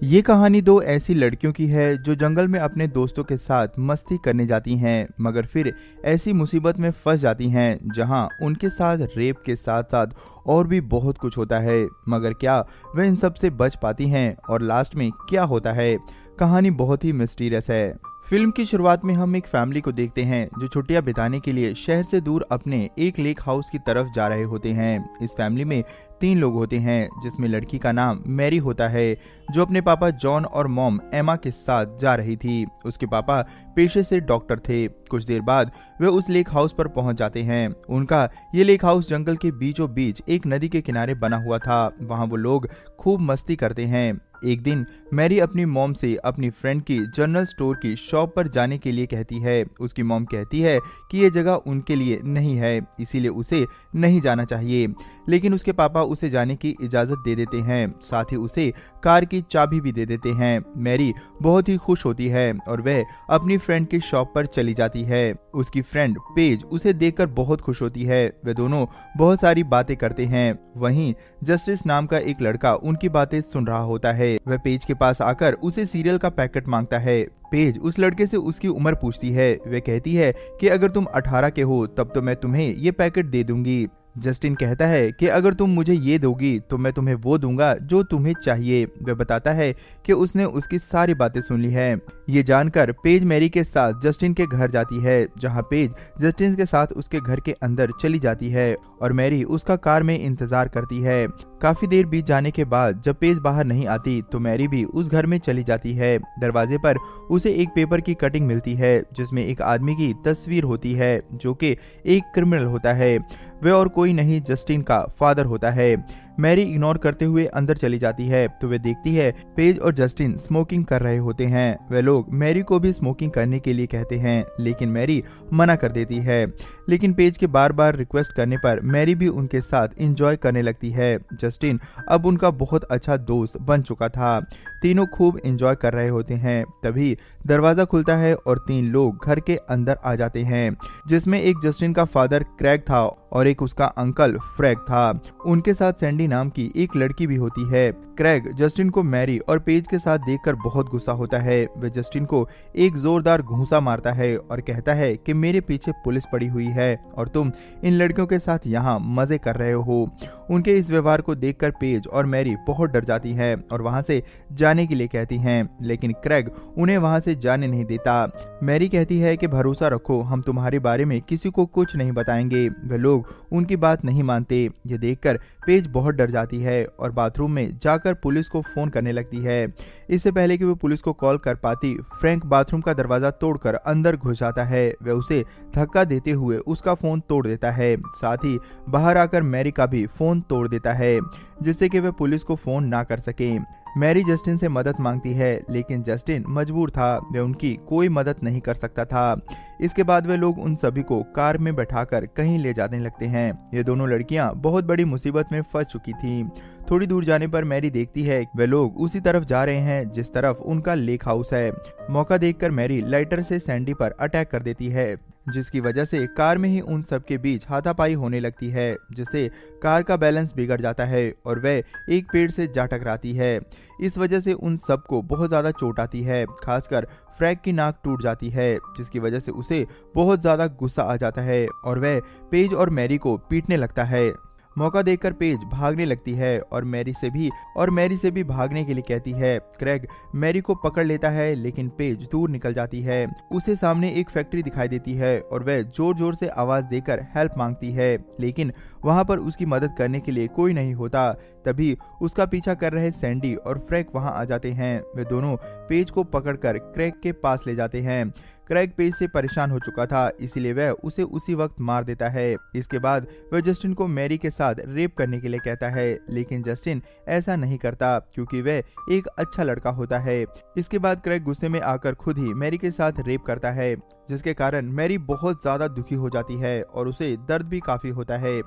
ये कहानी दो ऐसी लड़कियों की है जो जंगल में अपने दोस्तों के साथ मस्ती करने जाती हैं, मगर फिर ऐसी मुसीबत में फंस जाती हैं जहां उनके साथ रेप के साथ साथ और भी बहुत कुछ होता है। मगर क्या वे इन सब से बच पाती हैं और लास्ट में क्या होता है? कहानी बहुत ही मिस्टीरियस है। फिल्म की शुरुआत में हम एक फैमिली को देखते हैं जो छुट्टियां बिताने के लिए शहर से दूर अपने एक लेक हाउस की तरफ जा रहे होते हैं। इस फैमिली में 3 लोग होते हैं, जिसमें लड़की का नाम मैरी होता है जो अपने पापा जॉन और मॉम एमा के साथ जा रही थी। उसके पापा पेशे से डॉक्टर थे। कुछ देर बाद वे उस लेक हाउस पर पहुंच जाते हैं। उनका ये लेक हाउस जंगल के बीचों बीच एक नदी के किनारे बना हुआ था। वहां वो लोग खूब मस्ती करते हैं। एक दिन मैरी अपनी मॉम से अपनी फ्रेंड की जनरल स्टोर की शॉप पर जाने के लिए कहती है। उसकी मॉम कहती है कि ये जगह उनके लिए नहीं है, इसीलिए उसे नहीं जाना चाहिए, लेकिन उसके पापा उसे जाने की इजाजत दे देते हैं। साथ ही उसे कार की चाबी भी दे देते हैं। मैरी बहुत ही खुश होती है और वह अपनी फ्रेंड की शॉप पर चली जाती है। उसकी फ्रेंड पेज उसे देखकर बहुत खुश होती है। वे दोनों बहुत सारी बातें करते हैं। वहीं जस्टिस नाम का एक लड़का उनकी बातें सुन रहा होता है। वह पेज के पास आकर उसे सीरियल का पैकेट मांगता है। पेज उस लड़के से उसकी उम्र पूछती है। वह कहती है कि अगर तुम 18 के हो तब तो मैं तुम्हें ये पैकेट दे दूंगी। जस्टिन कहता है कि अगर तुम मुझे ये दोगी तो मैं तुम्हें वो दूंगा जो तुम्हें चाहिए। वह बताता है कि उसने उसकी सारी बातें सुन ली है। ये जानकर पेज मैरी के साथ जस्टिन के घर जाती है, जहां पेज जस्टिन के साथ उसके घर के अंदर चली जाती है और मैरी उसका कार में इंतजार करती है। काफी देर बीत जाने के बाद जब पेज बाहर नहीं आती तो मैरी भी उस घर में चली जाती है। दरवाजे पर उसे एक पेपर की कटिंग मिलती है जिसमें एक आदमी की तस्वीर होती है जो कि एक क्रिमिनल होता है। वह और कोई नहीं, जस्टिन का फादर होता है। मैरी इग्नोर करते हुए अंदर चली जाती है तो वे देखती है पेज और जस्टिन स्मोकिंग कर रहे होते हैं। वे लोग मैरी को भी स्मोकिंग करने के लिए कहते हैं, लेकिन मैरी मना कर देती है। लेकिन पेज के बार बार रिक्वेस्ट करने पर मैरी भी उनके साथ एंजॉय करने लगती है। जस्टिन अब उनका बहुत अच्छा दोस्त बन चुका था। तीनों खूब एंजॉय कर रहे होते हैं। तभी दरवाजा खुलता है और 3 लोग घर के अंदर आ जाते हैं, जिसमें एक जस्टिन का फादर क्रैग था और एक उसका अंकल फ्रैग था। उनके साथ सैंडी नाम की एक लड़की भी होती है। क्रैग जस्टिन को मैरी और पेज के साथ देखकर बहुत गुस्सा होता है। वह जस्टिन को एक जोरदार घूंसा मारता है और कहता है कि मेरे पीछे पुलिस पड़ी हुई है और तुम इन लड़कियों के साथ यहाँ मजे कर रहे हो। उनके इस व्यवहार को देखकर पेज और मैरी बहुत डर जाती हैं और वहां से जाने के लिए कहती हैं, लेकिन क्रैग उन्हें वहां से जाने नहीं देता। मैरी कहती है कि भरोसा रखो, हम तुम्हारे बारे में किसी को कुछ नहीं बताएंगे। वे लोग उनकी बात नहीं मानते। ये देखकर पेज बहुत डर जाती है और बाथरूम में जाकर पुलिस को फोन करने लगती है। इससे पहले कि वो पुलिस को कॉल कर पाती, फ्रैंक बाथरूम का दरवाजा तोड़कर अंदर घुस जाता है। वह उसे धक्का देते हुए उसका फोन तोड़ देता है। साथ ही बाहर आकर मैरी का भी फोन तोड़ देता है, जिससे कि वह पुलिस को फोन ना कर सके। मैरी जस्टिन से मदद मांगती है, लेकिन जस्टिन मजबूर था, वह उनकी कोई मदद नहीं कर सकता था। इसके बाद वे लोग उन सभी को कार में बैठाकर कहीं ले जाने लगते हैं। ये दोनों लड़कियां बहुत बड़ी मुसीबत में फंस चुकी थीं। थोड़ी दूर जाने पर मैरी देखती है वे लोग उसी तरफ जा रहे हैं जिस तरफ उनका लेक हाउस है। मौका देखकर मैरी लाइटर से सैंडी पर अटैक कर देती है, जिसकी वजह से कार में ही उन सब के बीच हाथापाई होने लगती है, जिससे कार का बैलेंस बिगड़ जाता है और वह एक पेड़ से जा टकराती है। इस वजह से उन सबको बहुत ज्यादा चोट आती है। खासकर फ्रैग की नाक टूट जाती है, जिसकी वजह से उसे बहुत ज्यादा गुस्सा आ जाता है और वह पेज और मैरी को पीटने लगता है। मौका देखकर पेज भागने लगती है और मैरी से भी भागने के लिए कहती है। क्रैग मैरी को पकड़ लेता है, लेकिन पेज दूर निकल जाती है। उसे सामने एक फैक्ट्री दिखाई देती है और वह जोर जोर से आवाज देकर हेल्प मांगती है, लेकिन वहां पर उसकी मदद करने के लिए कोई नहीं होता। तभी उसका पीछा कर रहे सैंडी और फ्रैग वहां आ जाते हैं। वे दोनों पेज को पकड़कर क्रैग के पास ले जाते हैं। क्रैग पेज से परेशान हो चुका था, इसीलिए वह उसे उसी वक्त मार देता है। इसके बाद वह जस्टिन को मैरी के साथ रेप करने के लिए कहता है, लेकिन जस्टिन ऐसा नहीं करता क्योंकि वह एक अच्छा लड़का होता है। इसके बाद क्रैग गुस्से में आकर खुद ही मैरी के साथ रेप करता है, जिसके कारण मैरी बहुत ज्यादा दुखी हो जाती है और उसे दर्द भी काफी होता है।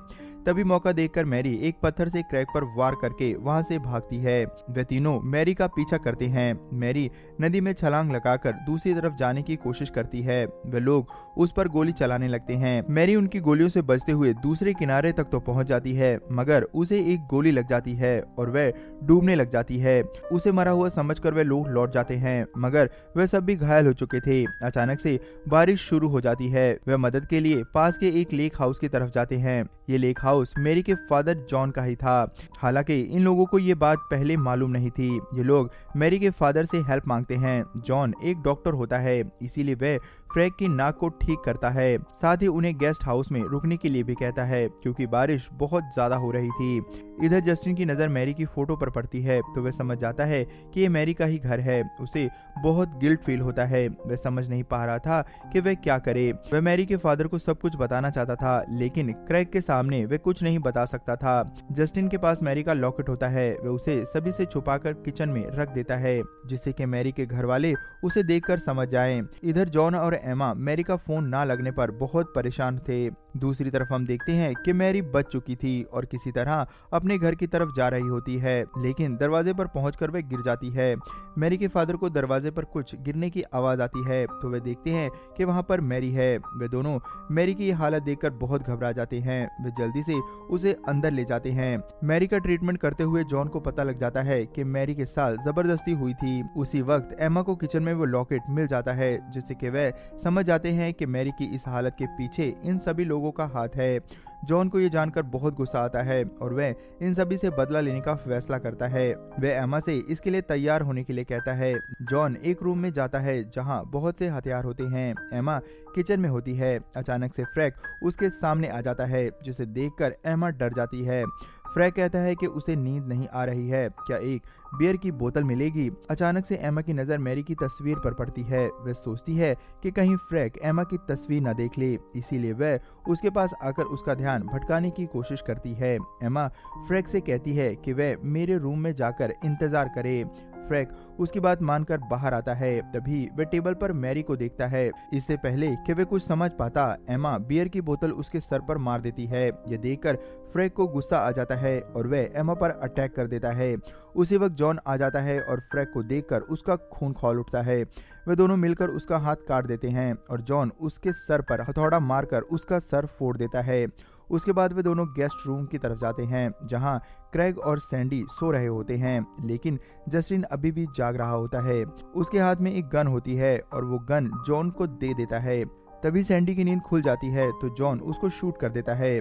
तभी मौका देखकर मैरी एक पत्थर से क्रैग पर वार करके वहां से भागती है। वे तीनों मैरी का पीछा करते हैं। मैरी नदी में छलांग लगाकर दूसरी तरफ जाने की कोशिश करती है। वे लोग उस पर गोली चलाने लगते हैं। मैरी उनकी गोलियों से बचते हुए दूसरे किनारे तक तो पहुंच जाती है, मगर उसे एक गोली लग जाती है और वह डूबने लग जाती है। उसे मरा हुआ समझकर वे लोग लौट जाते हैं, मगर वे सब भी घायल हो चुके थे। अचानक से बारिश शुरू हो जाती है। वे मदद के लिए पास के एक लेक हाउस की तरफ जाते हैं। ये लेक हाउस मैरी के फादर जॉन का ही था। हालांकि इन लोगों को ये बात पहले मालूम नहीं थी। ये लोग मैरी के फादर से हेल्प मांगते हैं। जॉन एक डॉक्टर होता है, इसीलिए वह फ्रैग की नाक को ठीक करता है। साथ ही उन्हें गेस्ट हाउस में रुकने के लिए भी कहता है, क्योंकि बारिश बहुत ज्यादा हो रही थी। इधर जस्टिन की नजर मैरी की फोटो पर पड़ती है तो वह समझ जाता है कि ये मैरी का ही घर है। उसे बहुत गिल्ट फील होता है। वह समझ नहीं पा रहा था कि वह क्या करे। वह मैरी के फादर को सब कुछ बताना चाहता था, लेकिन क्रैग के सामने वह कुछ नहीं बता सकता था। जस्टिन के पास मैरी का लॉकेट होता है। वह उसे सभी से छुपाकर किचन में रख देता है, जिससे कि मैरी के घर वाले उसे देखकर समझ जाएं। इधर जॉन और एमा मैरी का फोन ना लगने पर बहुत परेशान थे। दूसरी तरफ हम देखते हैं कि मैरी बच चुकी थी और किसी तरह अपने घर की तरफ जा रही होती है, लेकिन दरवाजे पर पहुंचकर वह गिर जाती है। मैरी के फादर को दरवाजे पर कुछ गिरने की आवाज आती है तो वे देखते हैं कि वहां पर मैरी है। वे दोनों मैरी की हालत देखकर बहुत घबरा जाते हैं। वे जल्दी से उसे अंदर ले जाते हैं। मैरी का ट्रीटमेंट करते हुए जॉन को पता लग जाता है कि मैरी के साथ जबरदस्ती हुई थी। उसी वक्त एमा को किचन में वो लॉकेट मिल जाता है, जिससे कि वह समझ जाते हैं कि मैरी की इस हालत के पीछे इन सभी लोगों का हाथ है। जॉन को ये जानकर बहुत गुस्सा आता है और वह इन सभी से बदला लेने का फैसला करता है। वह एमा से इसके लिए तैयार होने के लिए कहता है। जॉन एक रूम में जाता है जहां बहुत से हथियार होते हैं। एमा किचन में होती है। अचानक से फ्रैग उसके सामने आ जाता है, जिसे देखकर एमा डर जाती है। फ्रैग कहता है कि उसे नींद नहीं आ रही है, क्या एक बियर की बोतल मिलेगी। अचानक से एमा की नजर मैरी की तस्वीर पर पड़ती है। वह सोचती है कि कहीं फ्रैग एमा की तस्वीर न देख ले, इसीलिए वह उसके पास आकर उसका ध्यान भटकाने की कोशिश करती है। एमा फ्रैग से कहती है कि वह मेरे रूम में जाकर इंतजार करे। फ्रैग उसकी बात मानकर बाहर आता है। तभी वह टेबल पर मैरी को देखता है। इससे पहले कि वह कुछ समझ पाता, एमा बियर की बोतल उसके सर पर मार देती है। यह देखकर फ्रैग को गुस्सा आ जाता है और वह एमा पर अटैक कर देता है। उसी वक्त जॉन आ जाता है और फ्रैग को देखकर उसका खून खौल उठता है। वे दोनों मिलकर उसका हाथ काट देते हैं और जॉन उसके सर पर हथौड़ा मारकर उसका सर फोड़ देता है। उसके बाद वे दोनों गेस्ट रूम की तरफ जाते हैं, जहां क्रैग और सैंडी सो रहे होते हैं, लेकिन जस्टिन अभी भी जाग रहा होता है। उसके हाथ में एक गन होती है और वो गन जॉन को दे देता है। तभी सैंडी की नींद खुल जाती है तो जॉन उसको शूट कर देता है।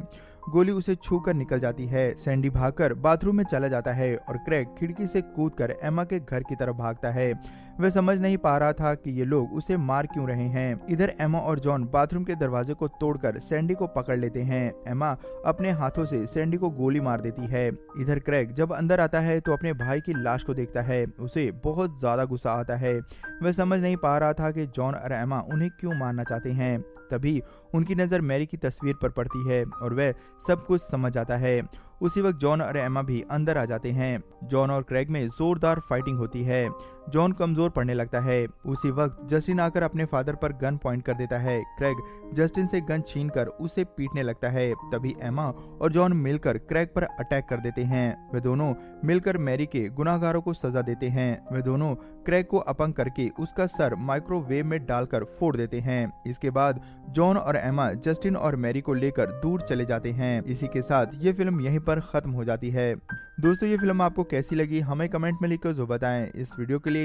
गोली उसे छूकर निकल जाती है। सैंडी भागकर बाथरूम में चला जाता है और क्रैग खिड़की से कूदकर एमा के घर की तरफ भागता है। वह समझ नहीं पा रहा था कि ये लोग उसे मार क्यों रहे हैं। इधर एमा और जॉन बाथरूम के दरवाजे को तोड़कर सैंडी को पकड़ लेते हैं। एमा अपने हाथों से सैंडी को गोली मार देती है। इधर क्रैग जब अंदर आता है तो अपने भाई की लाश को देखता है। उसे बहुत ज्यादा गुस्सा आता है। वह समझ नहीं पा रहा था कि जॉन और एमा उन्हें क्यों मारना चाहते हैं। तभी उनकी नजर मैरी की तस्वीर पर पड़ती है और वह सब कुछ समझ आता है। उसी वक्त जॉन और एमा भी अंदर आ जाते हैं। जॉन और क्रैग में जोरदार फाइटिंग होती है। जॉन कमजोर पड़ने लगता है। उसी वक्त जस्टिन आकर अपने फादर पर गन पॉइंट कर देता है। क्रैग जस्टिन से गन छीनकर उसे पीटने लगता है। तभी एमा और जॉन मिलकर क्रैग पर अटैक कर देते हैं। वे दोनों मिलकर मैरी के गुनाहगारों को सजा देते हैं। वे दोनों क्रैग को अपंग करके उसका सर माइक्रोवेव में डालकर फोड़ देते हैं। इसके बाद जॉन और एमा जस्टिन और मैरी को लेकर दूर चले जाते हैं। इसी के साथ ये फिल्म यहीं पर खत्म हो जाती है। दोस्तों, ये फिल्म आपको कैसी लगी हमें कमेंट में लिखकर जो बताएं। इस वीडियो के लिए